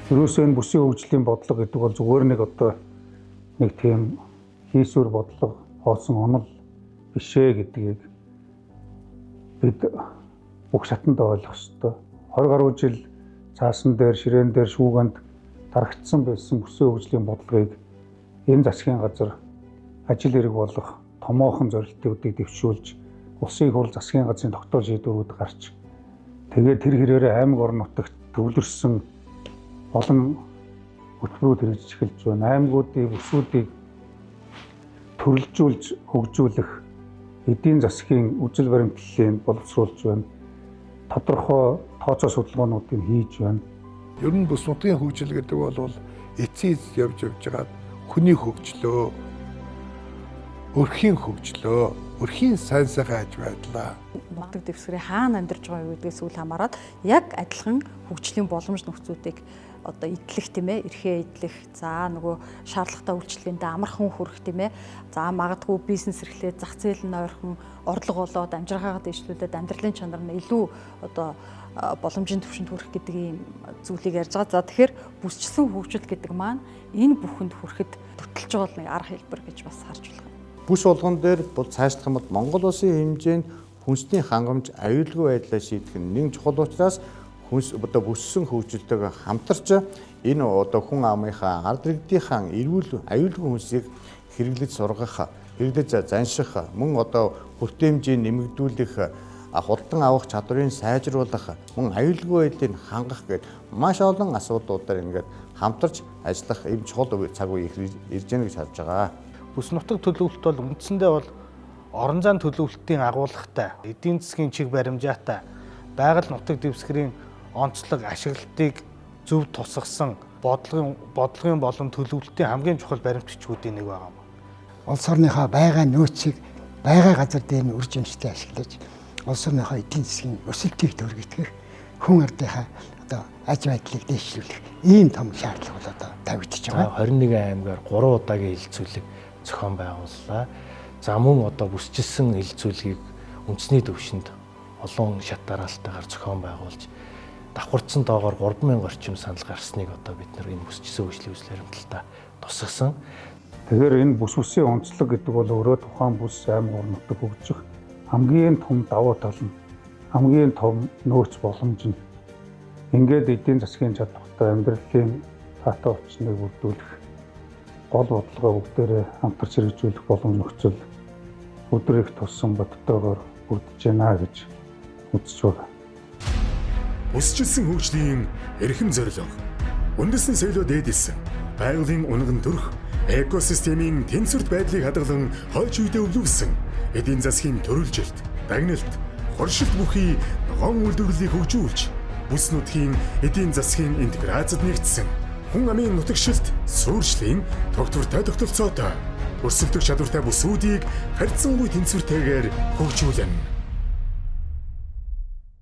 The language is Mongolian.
Ерөөсөө энэ бүсийн хөгжлийн бодлого гэдэг бол зүгээр нэг тийм хийсвэр бодлого хоосон онол бишээ гэдгийг бид бүх шатанд ойлгох ёстой. 20 гаруй жил цаасан дээр, ширээн дээр, шүүгэнд дарагдсан байсан бүсийн хөгжлийн бодлогыг энэ засгийн газар ажил хэрэг болох томоохон зорилтуудыг дэвшүүлж, улсын их хурл засгийн газрын тогтоол шийдвэрүүд гарч, тэгээд тэр хэрээрээ аймаг орон нутагт төвлөрсөн олон хөтөлбөрүүд хэрэгжиж эхэлж байна. Аймагуудын бүсүүдийг төрөлжүүлж, хөгжүүлэх эдийн засгийн үжил баримтлалыг боловсруулж байна. Тодорхой тооцоо судалгаануудыг хийж байна. Ер нь бүс нутгийн хөгжил гэдэг бол эцсийн явж байгаа хүний хөгжлөө, өрхийн хөгжлөө, өрхийн сайн сайхан аж байдлаа. Нутаг дэвсгэрийн хаана амьдарч байгаа гэдгээс үл хамааран яг адилхан хөгжлийн боломж нөхцүүдийг идэх тийм ээ, эрхээ идэх, за нөгөө шаардлагатай үйлчлэгэндээ амархан хүрэх тийм ээ, за магадгүй бизнес эрхлээд зах зээл нь ойрхон орлого болоод амжиргаагаа дэвшлүүлээд амьдралын чанар нь илүү боломжийн түвшинд хүрэх гэдэг ийм зүйлийг ярьж байгаа. За тэгэхээр бүсчилсэн хөгжил гэдэг маань энэ бүхэнд хүрэхэд төтөлж байгаа нэг арга хэлбэр гэж бас харж байна. Бүс болгон дээр бол цаашлах юм бол Монгол улсын хэмжээнд хүнсний хангамж аюулгүй байдлаа шийдэх нь нэг чухал учраас хүнс бүссэн хөгжилтэйг хамтарч энэ хүн амынхаа ард иргэдийнхаа эрүүл аюулгүй хүнсийг хэрэглэж сургах, хэрэглэж занших, мөн хүртээмжийг нэмэгдүүлэх, худалдан авах чадварыг сайжруулах, мөн аюулгүй байдлыг хангах гэдэг маш олон асуудлуудаар ингээд хамтарч ажиллах ийм чухал цаг үе ирж байна гэж харж байгаа. Бүс нутаг төлөвлөлт бол үндсэндээ бол орон зайн төлөвлөлтийн агуулгатай, эдийн засгийн чиг баримжаатай, байгаль нутаг дэвсгэрийн онцлог ашиглалтыг зөв тусгасан бодлогын болон төлөвлөлтийн хамгийн чухал баримтчгүүдийн нэг байгаа юм. Улс орныхоо байгаа нөөцийг байгаа газар дээр нь үржимжтэй ашиглаж, улс орныхоо эдийн засгийн өсөлтийг төргийтгэх, хүн ардынхаа аж байдлыг дэвшүүлэх ийм том шаардлага бол тавигдчихж байгаа. 21 аймгаар 3 удаагийн хилцүүлэг зохион байгууллаа. За мөн бүсчилсэн хилцүүлгийг үндэсний төвшөнд олон шат дараалтайгаар зохион байгуулж давхарцсан доогоор 3000 орчим санал гарсныг бид нар энэ бүсчилсэн хөгжлийн үзэл баримталтаа тусгасан. Тэгэхээр энэ бүсийн онцлог гэдэг бол өөрөө тухайн бүс аймаг орон нутаг хөгжих хамгийн том давуу тал нь, хамгийн том нөөц боломж нь. Ингээд эдийн засгийн чадвартай амьдралын таатай орчныг бүрдүүлэх гол бодлогоо бүгдээрээ хамтарч хэрэгжүүлэх боломж нөхцөл өдөр их туссан бодтойгоор бүрдэж байна гэж үзэж байна. Бүсчилсэн хөгжлийн эрхэм зорилго үндэсний соёлоо дээдэлсэн, байгалийн унган төрх, экосистемийн тэнцвэрт байдлыг хадгалан хойч үедээ өвлөвсөн эдийн засгийн төрөлжилт, дагналт, хоршилт бүхий ногоон үйлдвэрлэлийг хөгжүүлж, бүс нутгийн эдийн засгийн интеграцид нэгдсэн хүн амын нутагшилт, суурьшлийн тогтвортой тогтолцоотой, өрсөлдөх чадвартай бүсүүдийг харьцангуй тэнцвэртэйгээр хөгжүүлнэ.